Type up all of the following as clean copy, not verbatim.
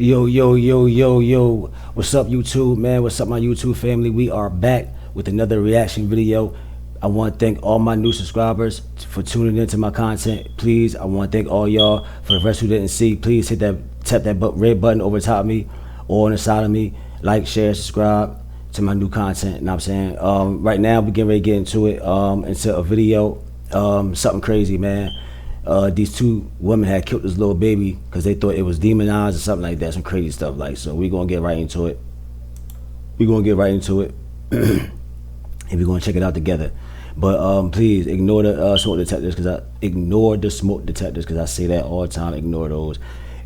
Yo, yo, yo, yo, yo. What's up, YouTube, man? What's up, my YouTube family? We are back with another reaction video. I want to thank all my new subscribers for tuning into my content. Please, I want to thank all y'all. For the rest who didn't see, please tap that red button over top of me or on the side of me. Like, share, subscribe to my new content. You know what I'm saying? Right now, we're getting ready to get into it, into a video. Something crazy, man. These two women had killed this little baby because they thought it was demonized or something like that, some crazy stuff. Like, so we're gonna get right into it. And we're gonna check it out together. But please ignore the smoke detectors, because I say that all the time. Ignore those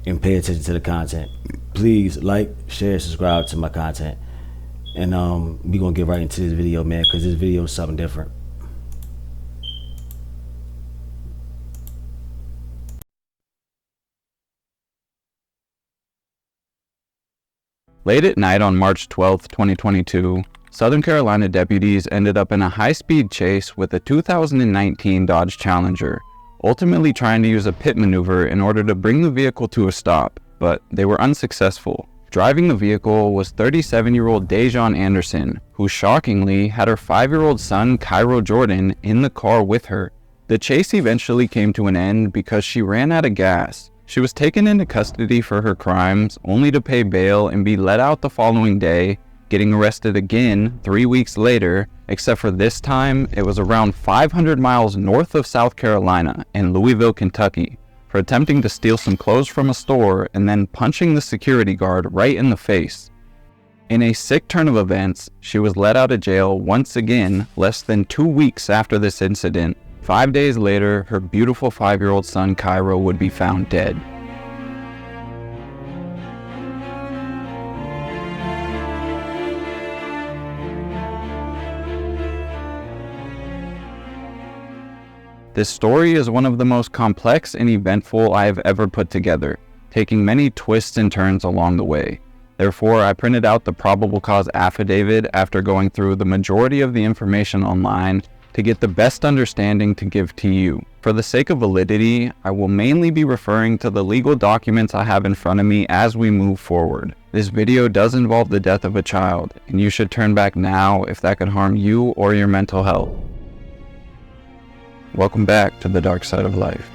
and pay attention to the content. Please like, share, subscribe to my content, and we're gonna get right into this video, man, because this video is something different. Late at night on March 12, 2022, Southern Carolina deputies ended up in a high-speed chase with a 2019 Dodge Challenger, ultimately trying to use a pit maneuver in order to bring the vehicle to a stop, but they were unsuccessful. Driving the vehicle was 37-year-old Dajon Anderson, who shockingly had her 5-year-old son Cairo Jordan in the car with her. The chase eventually came to an end because she ran out of gas. She was taken into custody for her crimes, only to pay bail and be let out the following day, getting arrested again 3 weeks later, except for this time it was around 500 miles north of South Carolina in Louisville, Kentucky, for attempting to steal some clothes from a store and then punching the security guard right in the face. In a sick turn of events, she was let out of jail once again less than 2 weeks after this incident. 5 days later, her beautiful 5-year-old son Cairo would be found dead. This story is one of the most complex and eventful I have ever put together, taking many twists and turns along the way. Therefore, I printed out the probable cause affidavit after going through the majority of the information online to get the best understanding to give to you. For the sake of validity, I will mainly be referring to the legal documents I have in front of me as we move forward. This video does involve the death of a child, and you should turn back now if that could harm you or your mental health. Welcome back to the dark side of life.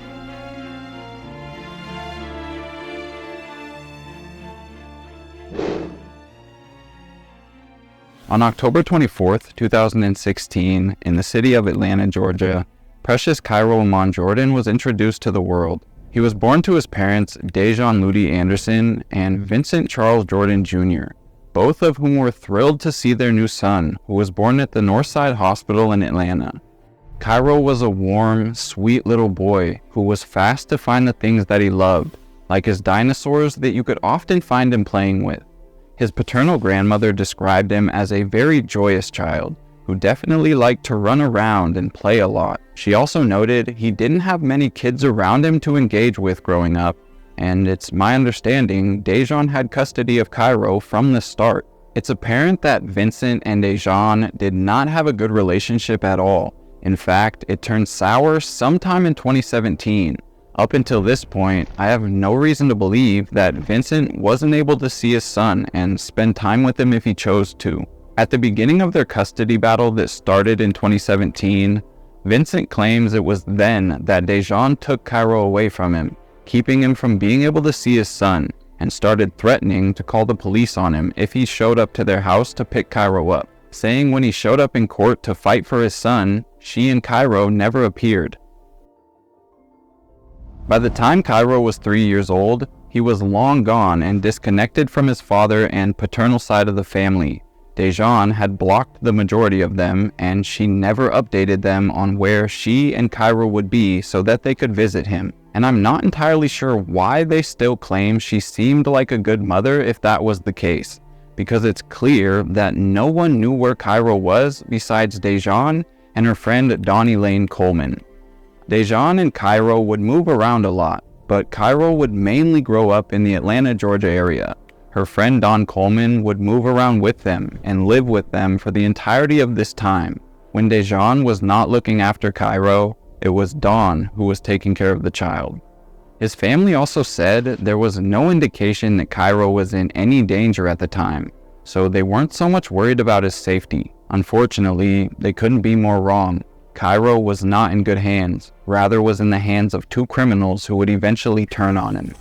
On October 24th, 2016, in the city of Atlanta, Georgia, Precious Cairo Amon Jordan was introduced to the world. He was born to his parents, Dajon Ludi Anderson and Vincent Charles Jordan Jr., both of whom were thrilled to see their new son, who was born at the Northside Hospital in Atlanta. Cairo was a warm, sweet little boy who was fast to find the things that he loved, like his dinosaurs that you could often find him playing with. His paternal grandmother described him as a very joyous child, who definitely liked to run around and play a lot. She also noted he didn't have many kids around him to engage with growing up, and it's my understanding Dajon had custody of Cairo from the start. It's apparent that Vincent and Dajon did not have a good relationship at all. In fact, it turned sour sometime in 2017. Up until this point, I have no reason to believe that Vincent wasn't able to see his son and spend time with him if he chose to. At the beginning of their custody battle that started in 2017, Vincent claims it was then that Dajon took Cairo away from him, keeping him from being able to see his son, and started threatening to call the police on him if he showed up to their house to pick Cairo up, saying when he showed up in court to fight for his son, she and Cairo never appeared. By the time Cairo was 3 years old, he was long gone and disconnected from his father and paternal side of the family. Dajon had blocked the majority of them, and she never updated them on where she and Cairo would be so that they could visit him. And I'm not entirely sure why they still claim she seemed like a good mother if that was the case, because it's clear that no one knew where Cairo was besides Dajon and her friend Donnie Lane Coleman. Dajon and Cairo would move around a lot, but Cairo would mainly grow up in the Atlanta, Georgia area. Her friend Don Coleman would move around with them and live with them for the entirety of this time. When Dajon was not looking after Cairo, it was Dawn who was taking care of the child. His family also said there was no indication that Cairo was in any danger at the time, so they weren't so much worried about his safety. Unfortunately, they couldn't be more wrong. Cairo was not in good hands, rather was in the hands of two criminals who would eventually turn on him.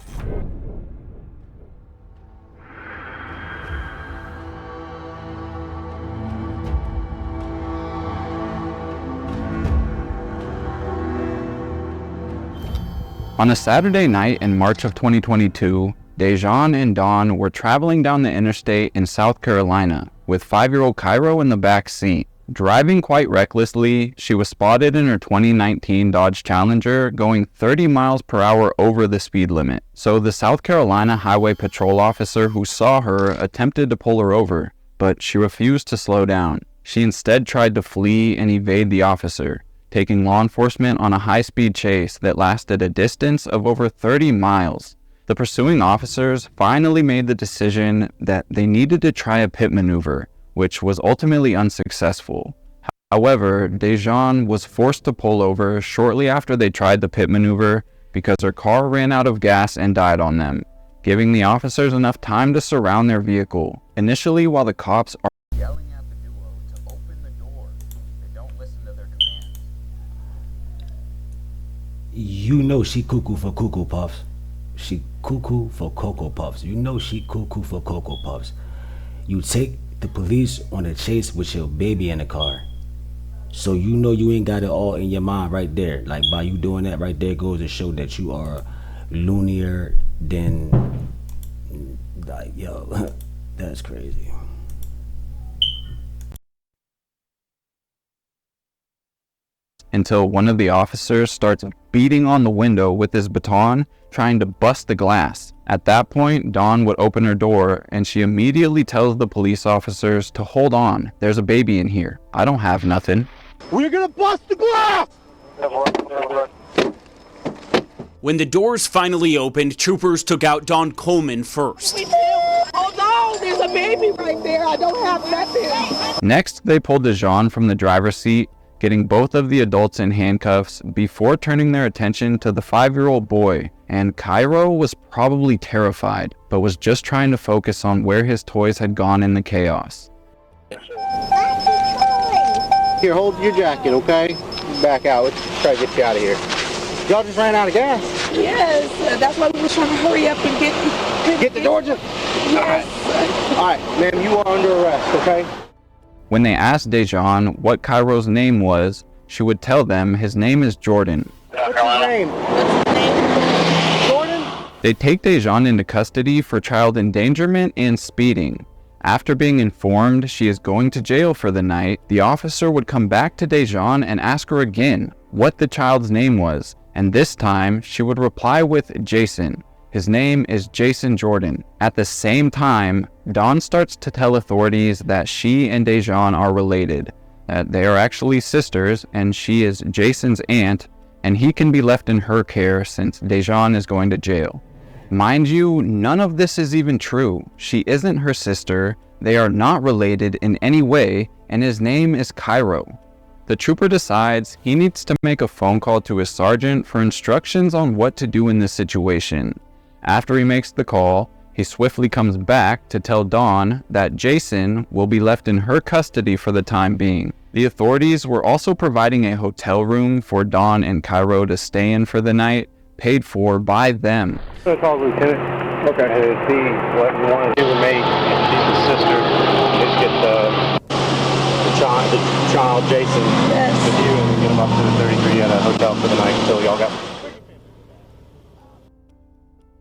On a Saturday night in March of 2022, Dejan and Dawn were traveling down the interstate in South Carolina with 5-year-old Cairo in the back seat. Driving quite recklessly, she was spotted in her 2019 Dodge Challenger going 30 miles per hour over the speed limit. So the South Carolina Highway Patrol officer who saw her attempted to pull her over, but she refused to slow down. She instead tried to flee and evade the officer, taking law enforcement on a high-speed chase that lasted a distance of over 30 miles. The pursuing officers finally made the decision that they needed to try a pit maneuver, which was ultimately unsuccessful. However, Dejan was forced to pull over shortly after they tried the pit maneuver because her car ran out of gas and died on them, giving the officers enough time to surround their vehicle. Initially, while the cops are yelling at the duo to open the door, they don't listen to their commands. You know she cuckoo for Cuckoo Puffs. She cuckoo for Cocoa Puffs. You know she cuckoo for Cocoa Puffs. You take the police on a chase with your baby in the car. So you know you ain't got it all in your mind right there. Like by you doing that right there goes to show that you are loonier than, like, yo, that's crazy. Until one of the officers starts beating on the window with his baton, trying to bust the glass. At that point, Dawn would open her door and she immediately tells the police officers to hold on. There's a baby in here. I don't have nothing. We're gonna bust the glass! When the doors finally opened, troopers took out Dawn Coleman first. Oh no, there's a baby right there. I don't have nothing. Next, they pulled Dejan from the driver's seat, getting both of the adults in handcuffs before turning their attention to the 5-year-old boy. And Cairo was probably terrified, but was just trying to focus on where his toys had gone in the chaos. Here, hold your jacket, okay? Back out. Let's try to get you out of here. Y'all just ran out of gas. Yes, that's why we were trying to hurry up and Get to Georgia? Yes. All right, ma'am, you are under arrest, okay? When they asked Dejan what Cairo's name was, she would tell them his name is Jordan. What's his name? Jordan? They take Dejan into custody for child endangerment and speeding. After being informed she is going to jail for the night, the officer would come back to Dejan and ask her again what the child's name was, and this time she would reply with Jason. His name is Jason Jordan. At the same time, Dawn starts to tell authorities that she and Dejan are related, that they are actually sisters, and she is Jason's aunt, and he can be left in her care since Dejan is going to jail. Mind you, none of this is even true. She isn't her sister, they are not related in any way, and his name is Cairo. The trooper decides he needs to make a phone call to his sergeant for instructions on what to do in this situation. After he makes the call, he swiftly comes back to tell Dawn that Jason will be left in her custody for the time being. The authorities were also providing a hotel room for Dawn and Cairo to stay in for the night, paid for by them. I'm gonna call Lieutenant. Okay. And see what you want to do with me. And she's the sister. Just get the child, Jason, with you, and get him up to the 33 at a hotel for the night until y'all got.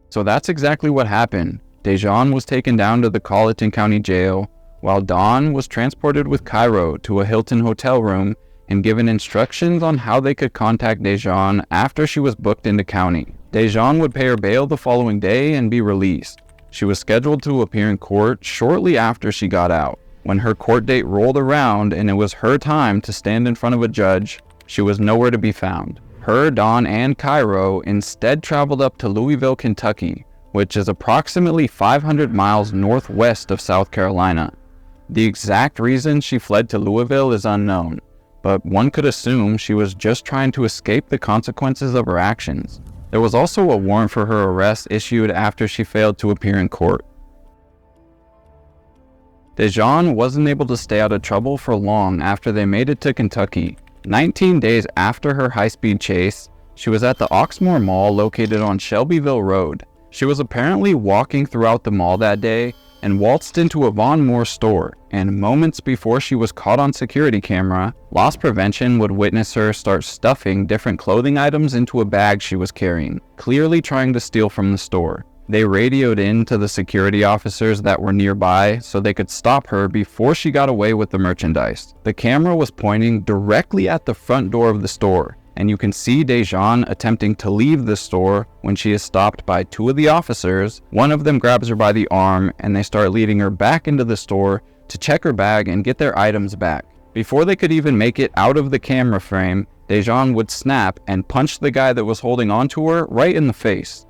So that's exactly what happened. Dejan was taken down to the Colleton County Jail, while Dawn was transported with Cairo to a Hilton hotel room and given instructions on how they could contact Dejan after she was booked into county. Dejan would pay her bail the following day and be released. She was scheduled to appear in court shortly after she got out. When her court date rolled around and it was her time to stand in front of a judge, she was nowhere to be found. Her, Dawn, and Cairo instead traveled up to Louisville, Kentucky, which is approximately 500 miles northwest of South Carolina. The exact reason she fled to Louisville is unknown, but one could assume she was just trying to escape the consequences of her actions. There was also a warrant for her arrest issued after she failed to appear in court. Dejan wasn't able to stay out of trouble for long after they made it to Kentucky. 19 days after her high-speed chase, she was at the Oxmoor Mall located on Shelbyville Road. She was apparently walking throughout the mall that day and waltzed into a Von Moore store, and moments before she was caught on security camera, loss prevention would witness her start stuffing different clothing items into a bag she was carrying, clearly trying to steal from the store. They radioed in to the security officers that were nearby so they could stop her before she got away with the merchandise. The camera was pointing directly at the front door of the store, and you can see Dejan attempting to leave the store when she is stopped by two of the officers. One of them grabs her by the arm, and they start leading her back into the store to check her bag and get their items back. Before they could even make it out of the camera frame, Dejan would snap and punch the guy that was holding onto her right in the face.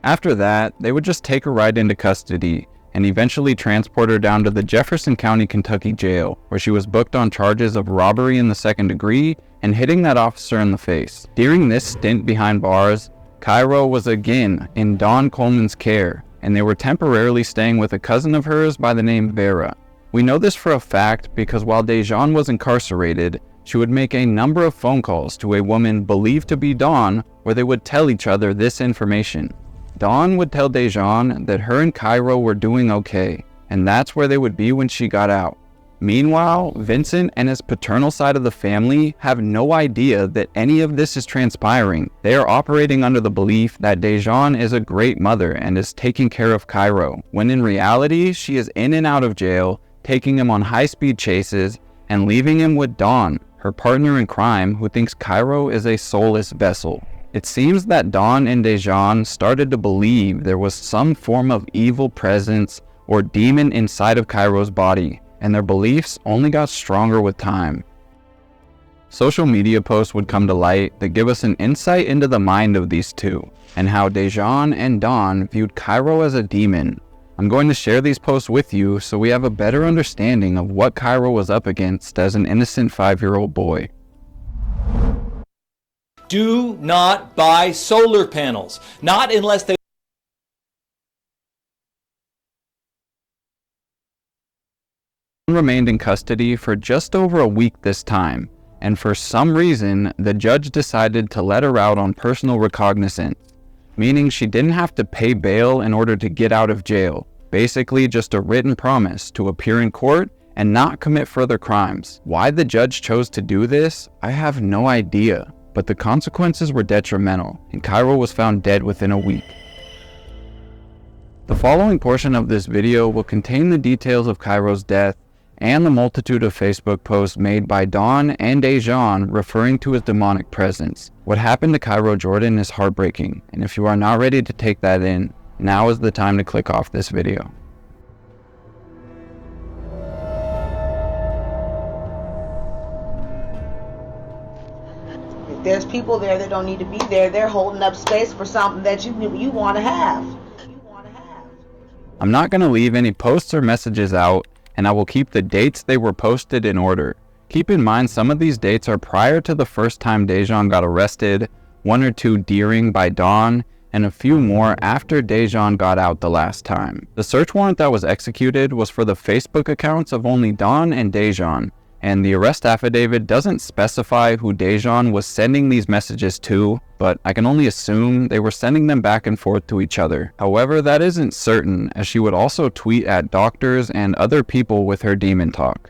After that, they would just take her right into custody and eventually transport her down to the Jefferson County, Kentucky jail, where she was booked on charges of robbery in the second degree and hitting that officer in the face. During this stint behind bars, Cairo was again in Don Coleman's care, and they were temporarily staying with a cousin of hers by the name Vera. We know this for a fact because while Dejan was incarcerated, she would make a number of phone calls to a woman believed to be Dawn, where they would tell each other this information. Dawn would tell Dejan that her and Cairo were doing okay, and that's where they would be when she got out. Meanwhile, Vincent and his paternal side of the family have no idea that any of this is transpiring. They are operating under the belief that Dejan is a great mother and is taking care of Cairo, when in reality, she is in and out of jail, taking him on high-speed chases, and leaving him with Dawn, her partner in crime, who thinks Cairo is a soulless vessel. It seems that Dawn and Dejan started to believe there was some form of evil presence or demon inside of Cairo's body, and their beliefs only got stronger with time. Social media posts would come to light that give us an insight into the mind of these two, and how Dejan and Dawn viewed Cairo as a demon. I'm going to share these posts with you so we have a better understanding of what Cairo was up against as an innocent 5-year-old boy. Do not buy solar panels, not unless they remained in custody for just over a week this time, and for some reason, the judge decided to let her out on personal recognizance, meaning she didn't have to pay bail in order to get out of jail, basically just a written promise to appear in court and not commit further crimes. Why the judge chose to do this, I have no idea. But the consequences were detrimental, and Cairo was found dead within a week. The following portion of this video will contain the details of Cairo's death and the multitude of Facebook posts made by Dawn and Dejan referring to his demonic presence. What happened to Cairo Jordan is heartbreaking, and if you are not ready to take that in, now is the time to click off this video. There's people there that don't need to be there. They're holding up space for something that you want to have. I'm not going to leave any posts or messages out, and I will keep the dates they were posted in order. Keep in mind some of these dates are prior to the first time Dejan got arrested, 1 or 2 during by Dawn, and a few more after Dejan got out the last time. The search warrant that was executed was for the Facebook accounts of only Dawn and Dejan, and the arrest affidavit doesn't specify who Dejan was sending these messages to, but I can only assume they were sending them back and forth to each other. However, that isn't certain, as she would also tweet at doctors and other people with her demon talk.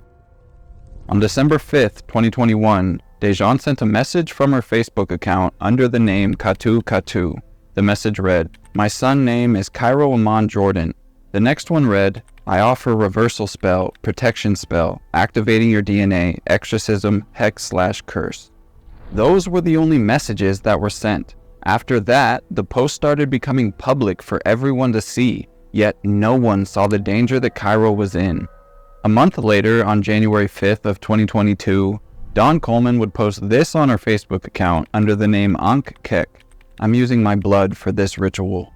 On December 5th, 2021, Dejan sent a message from her Facebook account under the name Katu Katu. The message read, "My son name is Cairo Amon Jordan." The next one read, "I offer reversal spell, protection spell, activating your DNA, exorcism, hex/curse." Those were the only messages that were sent. After that, the post started becoming public for everyone to see, yet no one saw the danger that Cairo was in. A month later, on January 5th of 2022, Dawn Coleman would post this on her Facebook account under the name Ankh Kek. I'm using my blood for this ritual.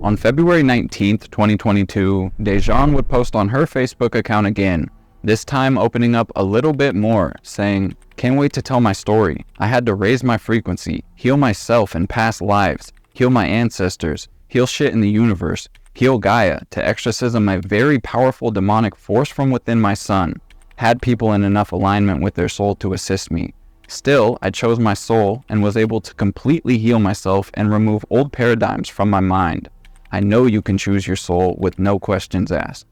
On February 19th, 2022, Dejan would post on her Facebook account again, this time opening up a little bit more, saying, "Can't wait to tell my story. I had to raise my frequency, heal myself in past lives, heal my ancestors, heal shit in the universe, heal Gaia to exorcism my very powerful demonic force from within my son. Had people in enough alignment with their soul to assist me. Still, I chose my soul and was able to completely heal myself and remove old paradigms from my mind. I know you can choose your soul with no questions asked."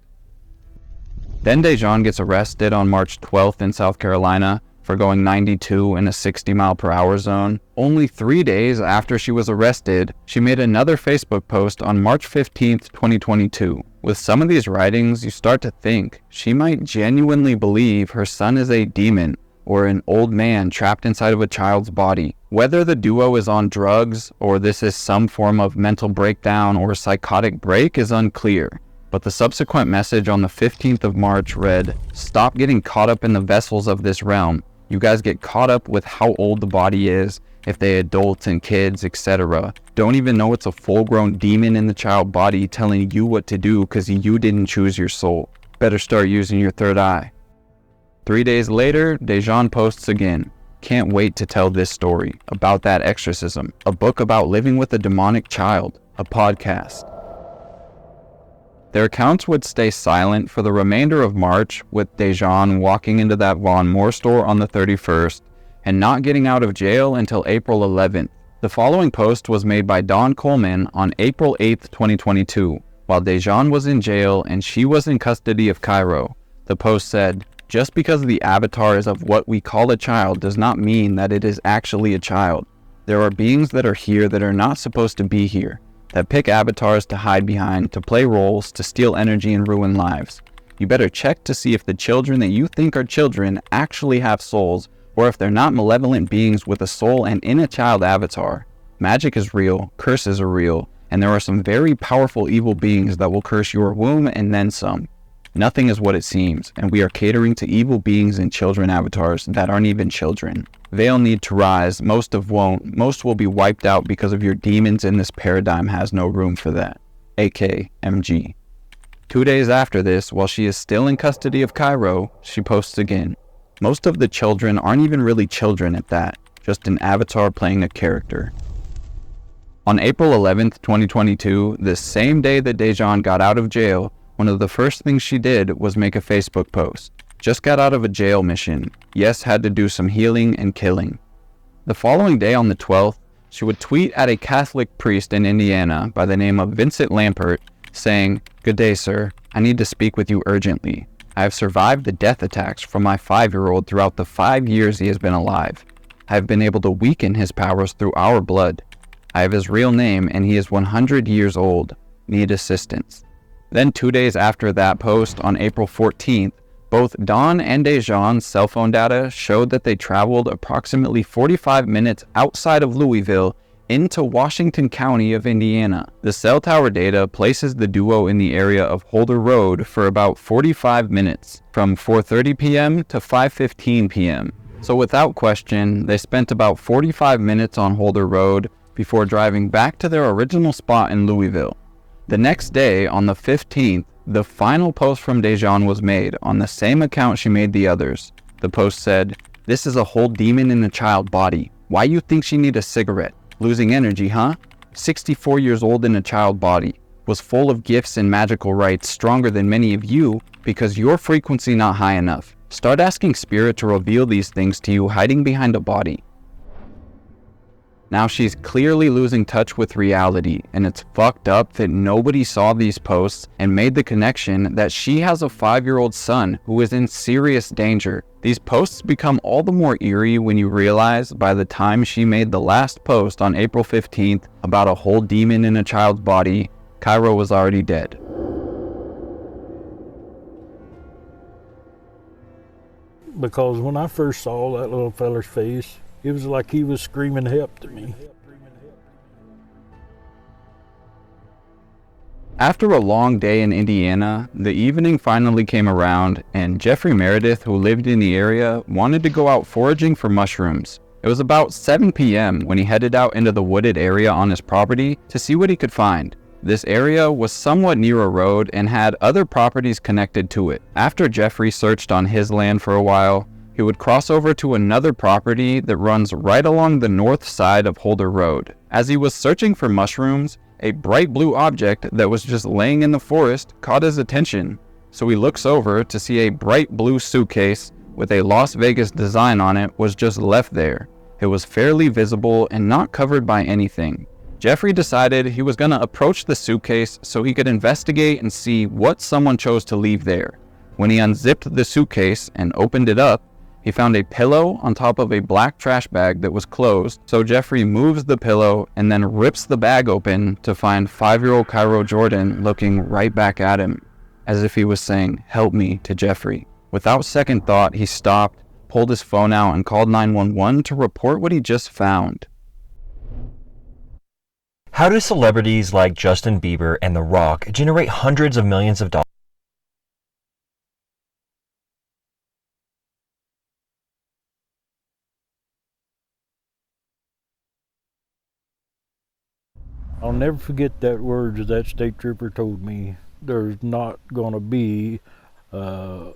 Then Dejan gets arrested on March 12th in South Carolina for going 92 in a 60-mile-per-hour zone. Only 3 days after she was arrested, she made another Facebook post on March 15th, 2022. With some of these writings, you start to think she might genuinely believe her son is a demon or an old man trapped inside of a child's body. Whether the duo is on drugs or this is some form of mental breakdown or psychotic break is unclear. But the subsequent message on the 15th of March read, "Stop getting caught up in the vessels of this realm. You guys get caught up with how old the body is, if they adults and kids, etc. Don't even know it's a full-grown demon in the child body telling you what to do because you didn't choose your soul. Better start using your third eye." 3 days later, Dejan posts again. "Can't wait to tell this story about that exorcism, a book about living with a demonic child, a podcast." Their accounts would stay silent for the remainder of March, with Dejan walking into that Von Moore store on the 31st and not getting out of jail until April 11th. The following post was made by Dawn Coleman on April 8th, 2022, while Dejan was in jail and she was in custody of Cairo. The post said, "Just because the avatar is of what we call a child does not mean that it is actually a child. There are beings that are here that are not supposed to be here, that pick avatars to hide behind, to play roles, to steal energy and ruin lives. You better check to see if the children that you think are children actually have souls, or if they're not malevolent beings with a soul and in a child avatar. Magic is real, curses are real, and there are some very powerful evil beings that will curse your womb and then some. Nothing is what it seems, and we are catering to evil beings and children avatars that aren't even children. They'll need to rise, most won't, most will be wiped out because of your demons, and this paradigm has no room for that. AK MG. 2 days after this, while she is still in custody of Cairo, she posts again. Most of the children aren't even really children at that, just an avatar playing a character. On April 11th, 2022, the same day that Dejan got out of jail, one of the first things she did was make a Facebook post. Just got out of a jail mission. Yes, had to do some healing and killing. The following day on the 12th, she would tweet at a Catholic priest in Indiana by the name of Vincent Lampert saying, "Good day, sir. I need to speak with you urgently. I have survived the death attacks from my 5-year-old throughout the 5 years he has been alive. I have been able to weaken his powers through our blood. I have his real name and he is 100 years old. Need assistance." Then 2 days after that post, on April 14th, both Dawn and Dejan's cell phone data showed that they traveled approximately 45 minutes outside of Louisville into Washington County of Indiana. The cell tower data places the duo in the area of Holder Road for about 45 minutes, from 4:30 p.m. to 5:15 p.m. So without question, they spent about 45 minutes on Holder Road before driving back to their original spot in Louisville. The next day, on the 15th, the final post from Dejan was made on the same account she made the others. The post said, "This is a whole demon in a child body. Why you think she need a cigarette? Losing energy, huh? 64 years old in a child body. Was full of gifts and magical rights, stronger than many of you because your frequency not high enough. Start asking spirit to reveal these things to you hiding behind a body." Now she's clearly losing touch with reality, and it's fucked up that nobody saw these posts and made the connection that she has a 5-year-old son who is in serious danger. These posts become all the more eerie when you realize by the time she made the last post on April 15th about a whole demon in a child's body, Cairo was already dead. Because when I first saw that little feller's face, it was like he was screaming help to me. After a long day in Indiana, the evening finally came around, and Jeffrey Meredith, who lived in the area, wanted to go out foraging for mushrooms. It was about 7 p.m. when he headed out into the wooded area on his property to see what he could find. This area was somewhat near a road and had other properties connected to it. After Jeffrey searched on his land for a while, he would cross over to another property that runs right along the north side of Holder Road. As he was searching for mushrooms, a bright blue object that was just laying in the forest caught his attention. So he looks over to see a bright blue suitcase with a Las Vegas design on it was just left there. It was fairly visible and not covered by anything. Jeffrey decided he was going to approach the suitcase so he could investigate and see what someone chose to leave there. When he unzipped the suitcase and opened it up, he found a pillow on top of a black trash bag that was closed, so Jeffrey moves the pillow and then rips the bag open to find 5-year-old Cairo Jordan looking right back at him, as if he was saying, "Help me," to Jeffrey. Without second thought, he stopped, pulled his phone out, and called 911 to report what he just found. How do celebrities like Justin Bieber and The Rock generate hundreds of millions of dollars? I'll never forget that words that state trooper told me. There's not going to be a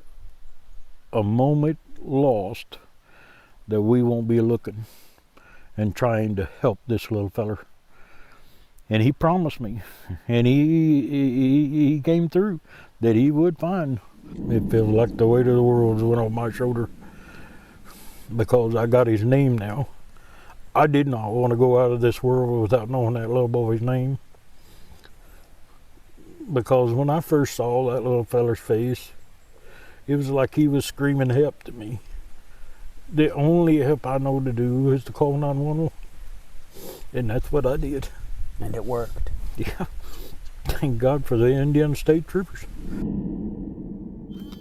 moment lost that we won't be looking and trying to help this little feller. And he promised me, and he came through, that he would find. It feels like the weight of the world went off my shoulder because I got his name now. I did not want to go out of this world without knowing that little boy's name. Because when I first saw that little feller's face, it was like he was screaming help to me. The only help I know to do is to call 911. And that's what I did. And it worked. Yeah. Thank God for the Indiana State Troopers.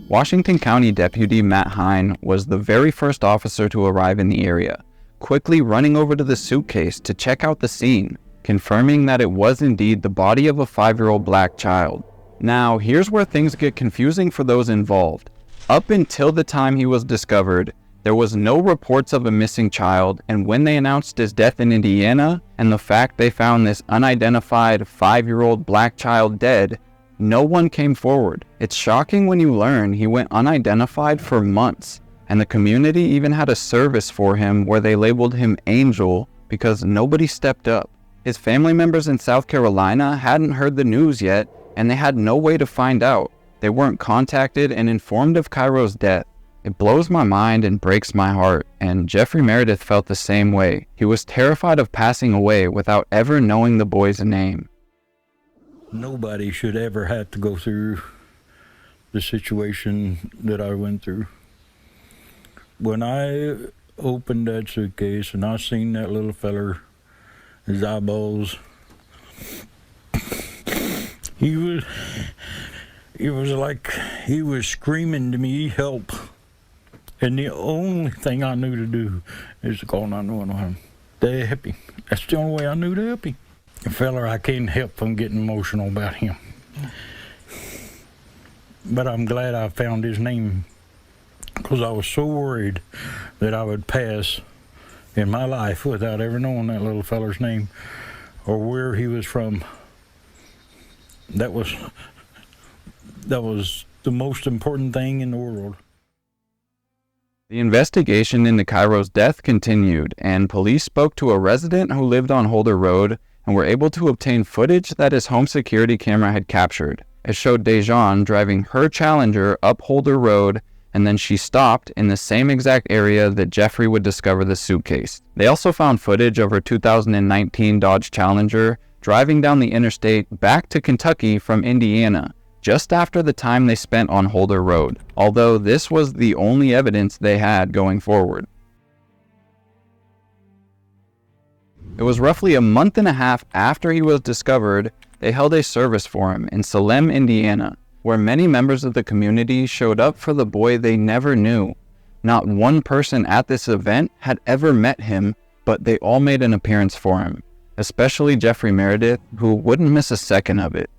Washington County Deputy Matt Hine was the very first officer to arrive in the area, quickly running over to the suitcase to check out the scene, confirming that it was indeed the body of a 5-year-old black child. Now, here's where things get confusing for those involved. Up until the time he was discovered, there was no reports of a missing child, and when they announced his death in Indiana, and the fact they found this unidentified 5-year-old black child dead, no one came forward. It's shocking when you learn he went unidentified for months, and the community even had a service for him where they labeled him Angel because nobody stepped up. His family members in South Carolina hadn't heard the news yet, and they had no way to find out. They weren't contacted and informed of Cairo's death. It blows my mind and breaks my heart, and Jeffrey Meredith felt the same way. He was terrified of passing away without ever knowing the boy's name. Nobody should ever have to go through the situation that I went through. When I opened that suitcase and I seen that little feller, his eyeballs, it was like he was screaming to me, help. And the only thing I knew to do is to call 911. To help him. That's the only way I knew to help him. A feller I can't help from getting emotional about him. But I'm glad I found his name, because I was so worried that I would pass in my life without ever knowing that little feller's name or where he was from. That was the most important thing in the world. The investigation into Cairo's death continued, and police spoke to a resident who lived on Holder Road and were able to obtain footage that his home security camera had captured. It showed Dejan driving her Challenger up Holder Road, and then she stopped in the same exact area that Jeffrey would discover the suitcase. They also found footage of her 2019 Dodge Challenger driving down the interstate back to Kentucky from Indiana, just after the time they spent on Holder Road, although this was the only evidence they had going forward. It was roughly a month and a half after he was discovered, they held a service for him in Salem, Indiana, where many members of the community showed up for the boy they never knew. Not one person at this event had ever met him, but they all made an appearance for him, especially Jeffrey Meredith, who wouldn't miss a second of it.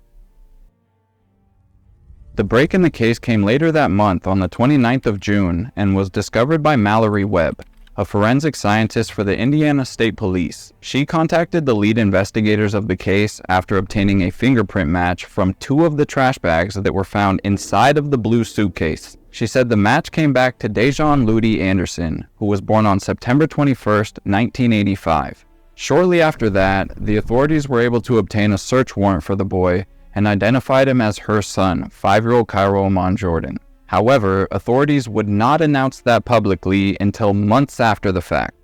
The break in the case came later that month on the 29th of June and was discovered by Mallory Webb, a forensic scientist for the Indiana State Police. She contacted the lead investigators of the case after obtaining a fingerprint match from 2 of the trash bags that were found inside of the blue suitcase. She said the match came back to Dejan Ludi Anderson, who was born on September 21st, 1985. Shortly after that, the authorities were able to obtain a search warrant for the boy and identified him as her son, 5-year-old Cairo Amon Jordan. However, authorities would not announce that publicly until months after the fact.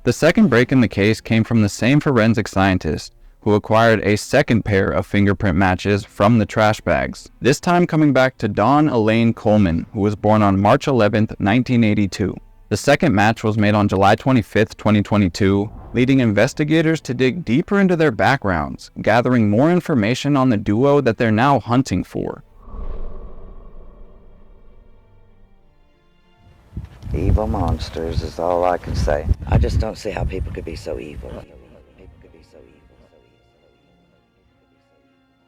The second break in the case came from the same forensic scientist, who acquired a second pair of fingerprint matches from the trash bags, this time coming back to Dawn Elaine Coleman, who was born on March 11, 1982. The second match was made on July 25, 2022, leading investigators to dig deeper into their backgrounds, gathering more information on the duo that they're now hunting for. Evil monsters is all I can say. I just don't see how people could be so evil.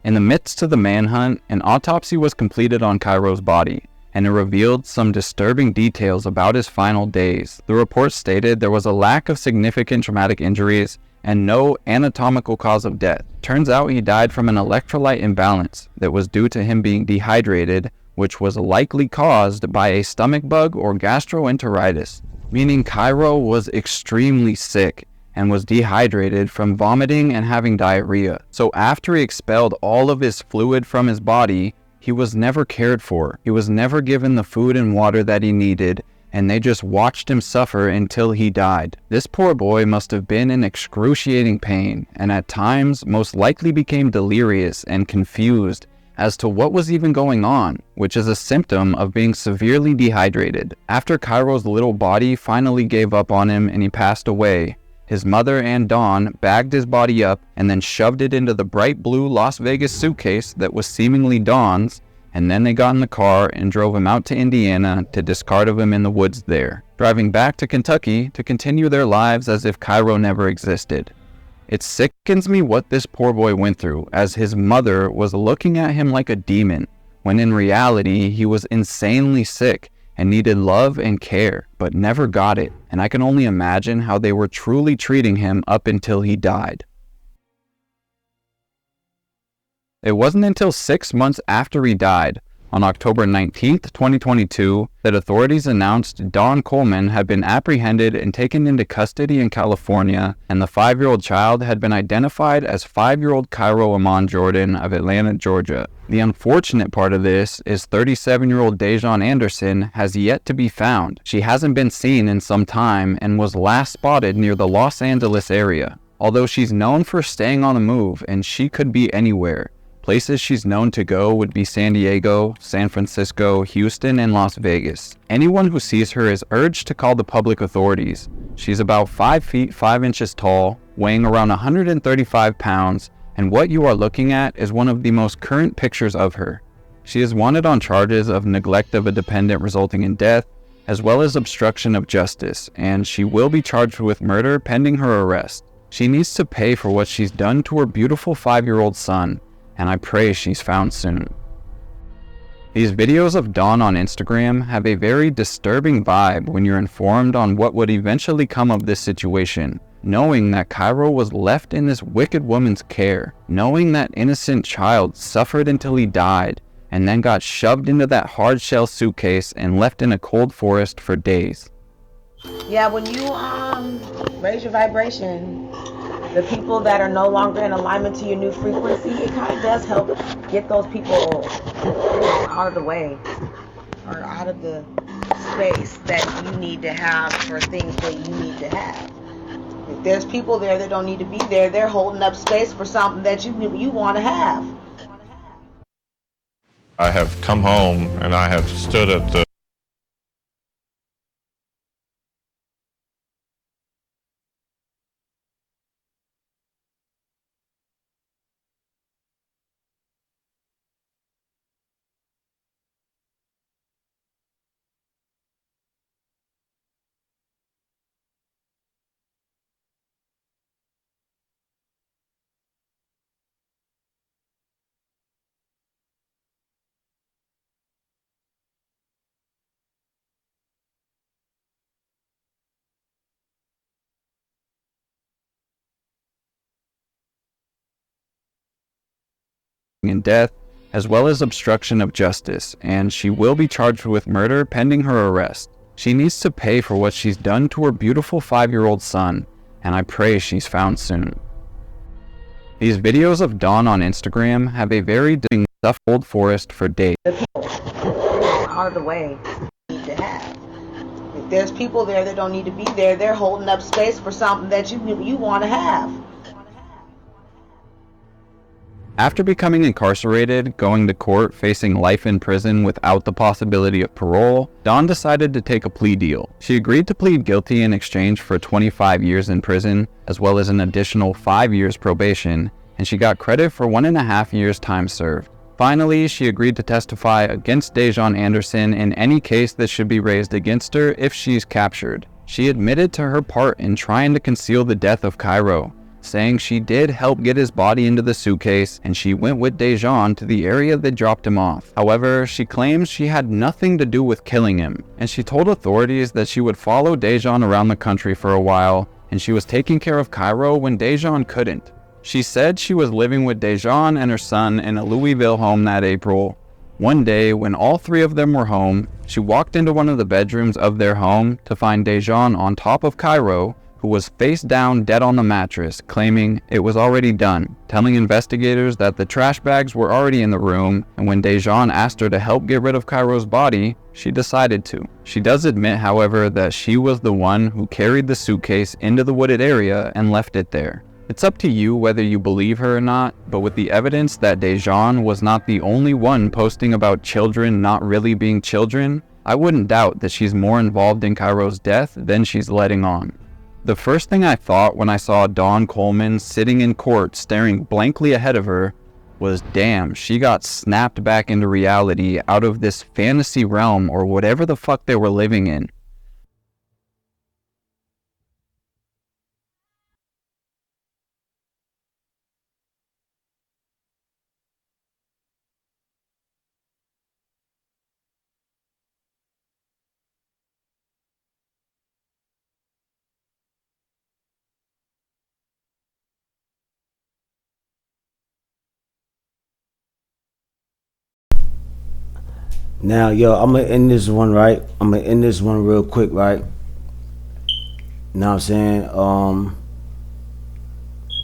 In the midst of the manhunt, an autopsy was completed on Cairo's body, and it revealed some disturbing details about his final days. The report stated there was a lack of significant traumatic injuries and no anatomical cause of death. Turns out he died from an electrolyte imbalance that was due to him being dehydrated, which was likely caused by a stomach bug or gastroenteritis, meaning Cairo was extremely sick and was dehydrated from vomiting and having diarrhea. So after he expelled all of his fluid from his body, he was never cared for. He was never given the food and water that he needed, and they just watched him suffer until he died. This poor boy must have been in excruciating pain, and at times most likely became delirious and confused as to what was even going on, which is a symptom of being severely dehydrated. After Cairo's little body finally gave up on him and he passed away, his mother and Dawn bagged his body up and then shoved it into the bright blue Las Vegas suitcase that was seemingly Dawn's, and then they got in the car and drove him out to Indiana to discard of him in the woods there, driving back to Kentucky to continue their lives as if Cairo never existed. It sickens me what this poor boy went through, as his mother was looking at him like a demon, when in reality he was insanely sick and needed love and care, but never got it, and I can only imagine how they were truly treating him up until he died. It wasn't until 6 months after he died, on October 19th, 2022, that authorities announced Dawn Coleman had been apprehended and taken into custody in California, and the 5-year-old child had been identified as 5-year-old Cairo Amon Jordan of Atlanta, Georgia. The unfortunate part of this is 37-year-old Dejan Anderson has yet to be found. She hasn't been seen in some time and was last spotted near the Los Angeles area. Although she's known for staying on the move, and she could be anywhere. Places she's known to go would be San Diego, San Francisco, Houston, and Las Vegas. Anyone who sees her is urged to call the public authorities. She's about 5 feet 5 inches tall, weighing around 135 pounds, and what you are looking at is one of the most current pictures of her. She is wanted on charges of neglect of a dependent resulting in death, as well as obstruction of justice, and she will be charged with murder pending her arrest. She needs to pay for what she's done to her beautiful 5-year-old son, and I pray she's found soon. These videos of Dawn on Instagram have a very disturbing vibe when you're informed on what would eventually come of this situation, knowing that Cairo was left in this wicked woman's care, knowing that innocent child suffered until he died, and then got shoved into that hard shell suitcase and left in a cold forest for days. Yeah, when you raise your vibration, the people that are no longer in alignment to your new frequency, it kind of does help get those people out of the way or out of the space that you need to have for things that you need to have. If there's people there that don't need to be there, they're holding up space for something that you want to have. I have come home and I have stood at the in death, as well as obstruction of justice, and she will be charged with murder pending her arrest. She needs to pay for what she's done to her beautiful 5-year-old son, and I pray she's found soon. These videos of Dawn on Instagram have a very stuffed old forest for days. The people out of the way need to have. If there's people there that don't need to be there, they're holding up space for something that you want to have. After becoming incarcerated, going to court, facing life in prison without the possibility of parole, Dawn decided to take a plea deal. She agreed to plead guilty in exchange for 25 years in prison, as well as an additional 5 years probation, and she got credit for 1.5 years time served. Finally, she agreed to testify against Dajon Anderson in any case that should be raised against her if she's captured. She admitted to her part in trying to conceal the death of Cairo, saying she did help get his body into the suitcase and she went with Dajon to the area that dropped him off. However, she claims she had nothing to do with killing him, and she told authorities that she would follow Dajon around the country for a while, and she was taking care of Cairo when Dajon couldn't. She said she was living with Dajon and her son in a Louisville home that April. One day, when all 3 of them were home, she walked into one of the bedrooms of their home to find Dajon on top of Cairo, who was face down dead on the mattress, claiming it was already done, telling investigators that the trash bags were already in the room, and when Dajon asked her to help get rid of Cairo's body, she decided to. She does admit, however, that she was the one who carried the suitcase into the wooded area and left it there. It's up to you whether you believe her or not, but with the evidence that Dajon was not the only one posting about children not really being children, I wouldn't doubt that she's more involved in Cairo's death than she's letting on. The first thing I thought when I saw Dawn Coleman sitting in court staring blankly ahead of her was, damn, she got snapped back into reality out of this fantasy realm or whatever the fuck they were living in. Now, yo, I'm gonna end this one, right? I'm gonna end this one real quick, right? Know what I'm saying?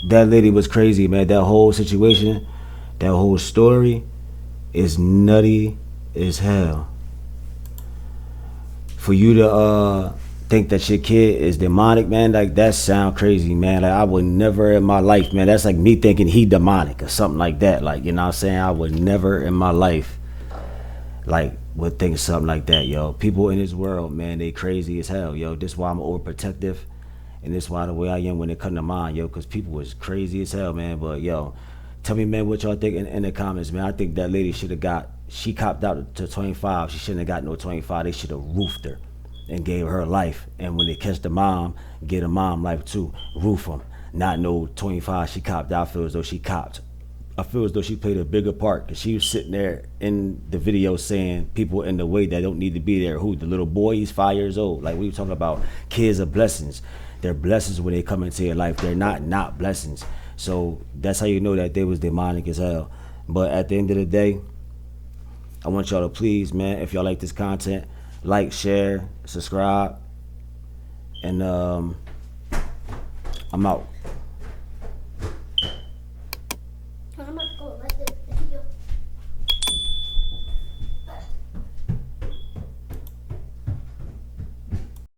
That lady was crazy, man. That whole situation, that whole story is nutty as hell. For you to think that your kid is demonic, man, like that sound crazy, man. Like I would never in my life, man. That's like me thinking he demonic or something like that. Like, you know what I'm saying? I would never in my life like would think something like that, yo. People in this world, man, they crazy as hell, yo. This why I'm overprotective, and this why the way I am when it come to mine, yo, because people is crazy as hell, man. But yo, tell me, man, what y'all think in the comments, man. I think that lady should have got, she copped out to 25. She shouldn't have got no 25. They should have roofed her and gave her life. And when they catch the mom, get the mom life too. Roof them. Not no 25 she copped out. I feel as though she copped. I feel as though she played a bigger part because she was sitting there in the video saying people in the way that don't need to be there. Who? The little boy, he's 5 years old. Like, we were talking about kids are blessings. They're blessings when they come into your life. They're not blessings. So that's how you know that they was demonic as hell. But at the end of the day, I want y'all to please, man, if y'all like this content, like, share, subscribe, and I'm out. I'm not going to let this video.